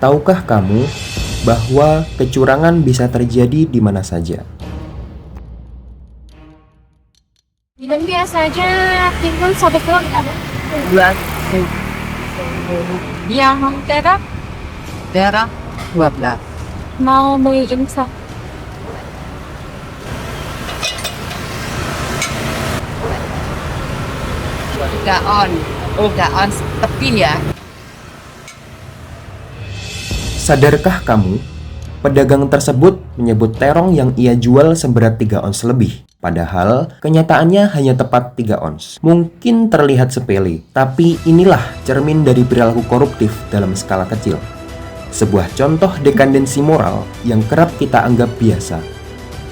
Tahukah kamu bahwa kecurangan bisa terjadi di mana saja? Dan biasanya timbul sobek doang ada. Bulan Yang terak daerah 12. mau beli insaf. Udah on tepi ya. Sadarkah kamu, pedagang tersebut menyebut terong yang ia jual seberat 3 ons lebih. Padahal, kenyataannya hanya tepat 3 ons. Mungkin terlihat sepele, tapi inilah cermin dari perilaku koruptif dalam skala kecil. Sebuah contoh dekandensi moral yang kerap kita anggap biasa.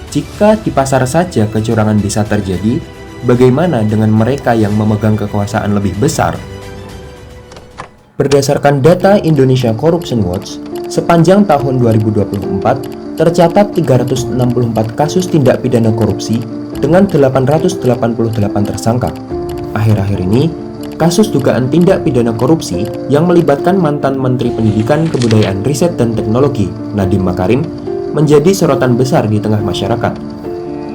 Jika di pasar saja kecurangan bisa terjadi, bagaimana dengan mereka yang memegang kekuasaan lebih besar? Berdasarkan data Indonesia Corruption Watch, sepanjang tahun 2024, tercatat 364 kasus tindak pidana korupsi dengan 888 tersangka. Akhir-akhir ini, kasus dugaan tindak pidana korupsi yang melibatkan mantan Menteri Pendidikan, Kebudayaan, Riset, dan Teknologi, Nadiem Makarim, menjadi sorotan besar di tengah masyarakat.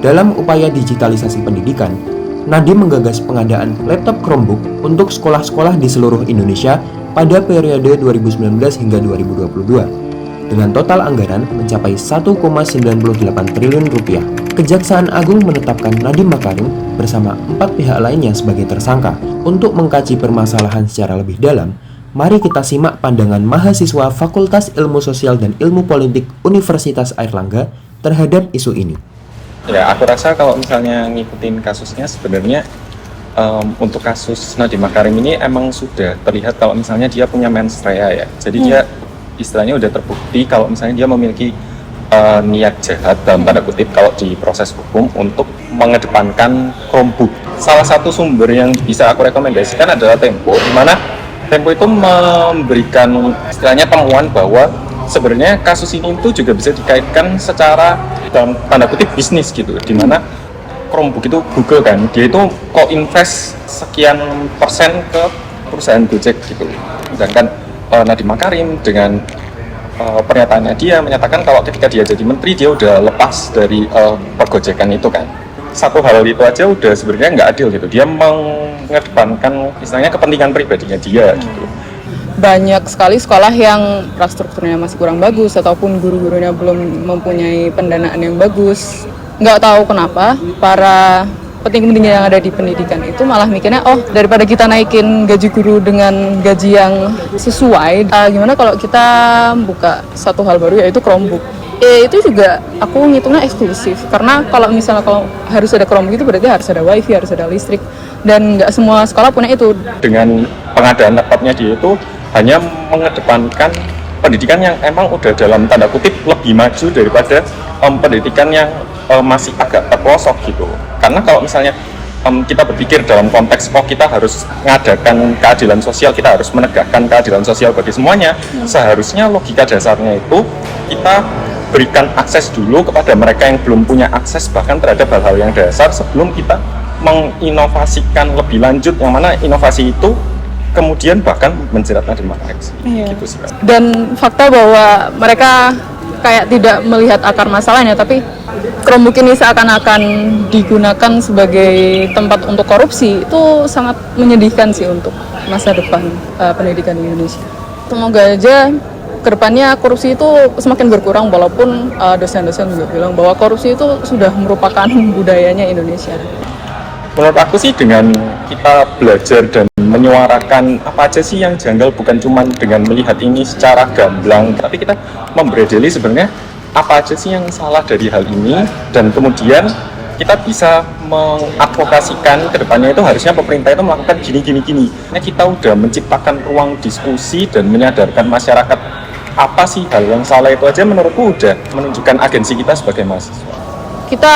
Dalam upaya digitalisasi pendidikan, Nadiem menggagas pengadaan laptop Chromebook untuk sekolah-sekolah di seluruh Indonesia pada periode 2019 hingga 2022 dengan total anggaran mencapai 1,98 triliun rupiah. Kejaksaan Agung menetapkan Nadiem Makarim bersama 4 pihak lainnya sebagai tersangka. Untuk mengkaji permasalahan secara lebih dalam, mari kita simak pandangan mahasiswa Fakultas Ilmu Sosial dan Ilmu Politik Universitas Airlangga terhadap isu ini. Ya, aku rasa kalau misalnya ngikutin kasusnya sebenarnya untuk kasus Nadiem Makarim ini emang sudah terlihat kalau misalnya dia punya mens rea ya. Jadi dia istilahnya udah terbukti kalau misalnya dia memiliki niat jahat dalam tanda kutip kalau di proses hukum untuk mengedepankan Chromebook. Salah satu sumber yang bisa aku rekomendasikan adalah Tempo, di mana Tempo itu memberikan istilahnya temuan bahwa sebenarnya kasus ini itu juga bisa dikaitkan secara dalam tanda kutip bisnis gitu, di mana Chromebook itu Google kan, dia itu co-invest sekian persen ke perusahaan Gojek gitu. Sedangkan Nadiem Makarim dengan pernyataannya dia menyatakan kalau ketika dia jadi menteri dia udah lepas dari pergojekan itu kan. Satu hal itu aja udah sebenarnya nggak adil gitu. Dia mengedepankan istilahnya kepentingan pribadinya dia gitu. Banyak sekali sekolah yang infrastrukturnya masih kurang bagus ataupun guru-gurunya belum mempunyai pendanaan yang bagus. Nggak tahu kenapa para petinggi-petinggi yang ada di pendidikan itu malah mikirnya, oh daripada kita naikin gaji guru dengan gaji yang sesuai, gimana kalau kita buka satu hal baru yaitu Chromebook. Itu juga aku ngitungnya eksklusif, karena kalau misalnya kalau harus ada Chromebook itu berarti harus ada wifi, harus ada listrik, dan nggak semua sekolah punya itu. Dengan pengadaan laptopnya dia itu hanya mengedepankan pendidikan yang emang udah dalam tanda kutip lebih maju daripada pendidikan yang masih agak terpelosok gitu. Karena kalau misalnya kita berpikir dalam konteks kita harus mengadakan keadilan sosial, kita harus menegakkan keadilan sosial bagi semuanya, seharusnya logika dasarnya itu kita berikan akses dulu kepada mereka yang belum punya akses bahkan terhadap hal-hal yang dasar sebelum kita menginovasikan lebih lanjut, yang mana inovasi itu kemudian bahkan menjerat Nadiem Makarim gitu sih. Dan fakta bahwa mereka kayak tidak melihat akar masalahnya, tapi Chromebook ini seakan-akan digunakan sebagai tempat untuk korupsi, itu sangat menyedihkan sih untuk masa depan pendidikan di Indonesia. Semoga aja kedepannya korupsi itu semakin berkurang, walaupun dosen-dosen juga bilang bahwa korupsi itu sudah merupakan budayanya Indonesia. Menurut aku sih dengan kita belajar dan menyuarakan apa aja sih yang janggal, bukan cuma dengan melihat ini secara gamblang, tapi kita membredeli sebenarnya apa aja sih yang salah dari hal ini, dan kemudian kita bisa mengadvokasikan ke depannya itu harusnya pemerintah itu melakukan gini. Nah, kita udah menciptakan ruang diskusi dan menyadarkan masyarakat apa sih hal yang salah itu aja, menurutku udah menunjukkan agensi kita sebagai mahasiswa. Kita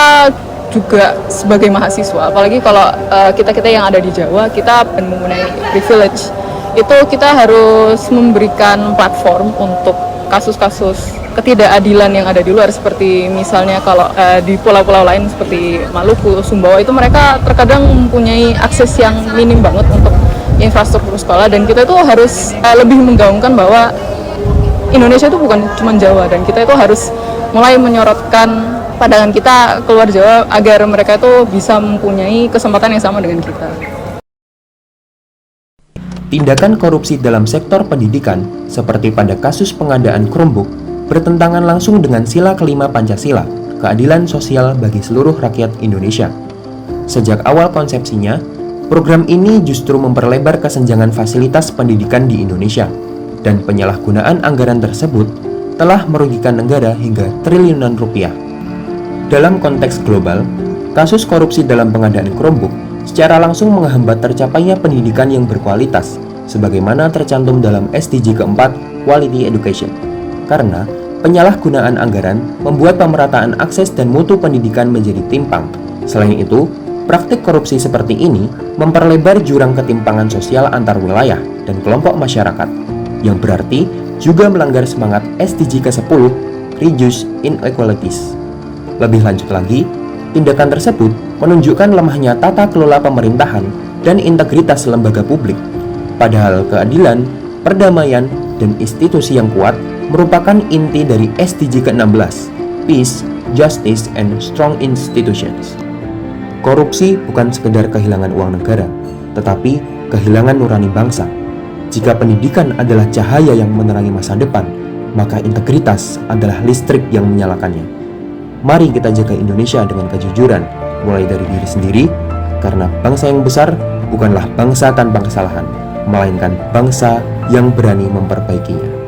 juga sebagai mahasiswa, apalagi kalau kita yang ada di Jawa, kita mempunyai privilege, itu kita harus memberikan platform untuk kasus-kasus ketidakadilan yang ada di luar, seperti misalnya kalau di pulau-pulau lain seperti Maluku, Sumbawa, itu mereka terkadang mempunyai akses yang minim banget untuk infrastruktur sekolah, dan kita tuh harus lebih menggaungkan bahwa Indonesia itu bukan cuma Jawa, dan kita itu harus mulai menyorotkan pandangan kita keluar Jawa agar mereka itu bisa mempunyai kesempatan yang sama dengan kita. Tindakan korupsi dalam sektor pendidikan, seperti pada kasus pengadaan Chromebook, bertentangan langsung dengan sila kelima Pancasila, keadilan sosial bagi seluruh rakyat Indonesia. Sejak awal konsepsinya, program ini justru memperlebar kesenjangan fasilitas pendidikan di Indonesia, dan penyalahgunaan anggaran tersebut telah merugikan negara hingga triliunan rupiah. Dalam konteks global, kasus korupsi dalam pengadaan Chromebook secara langsung menghambat tercapainya pendidikan yang berkualitas, sebagaimana tercantum dalam SDG keempat, Quality Education. Karena penyalahgunaan anggaran membuat pemerataan akses dan mutu pendidikan menjadi timpang. Selain itu, praktik korupsi seperti ini memperlebar jurang ketimpangan sosial antar wilayah dan kelompok masyarakat, yang berarti juga melanggar semangat SDG ke-10, Reduce Inequalities. Lebih lanjut lagi, tindakan tersebut menunjukkan lemahnya tata kelola pemerintahan dan integritas lembaga publik. Padahal keadilan, perdamaian, dan institusi yang kuat merupakan inti dari SDG ke-16, Peace, Justice, and Strong Institutions. Korupsi bukan sekedar kehilangan uang negara, tetapi kehilangan nurani bangsa. Jika pendidikan adalah cahaya yang menerangi masa depan, maka integritas adalah listrik yang menyalakannya. Mari kita jaga Indonesia dengan kejujuran, mulai dari diri sendiri, karena bangsa yang besar bukanlah bangsa tanpa kesalahan, melainkan bangsa yang berani memperbaikinya.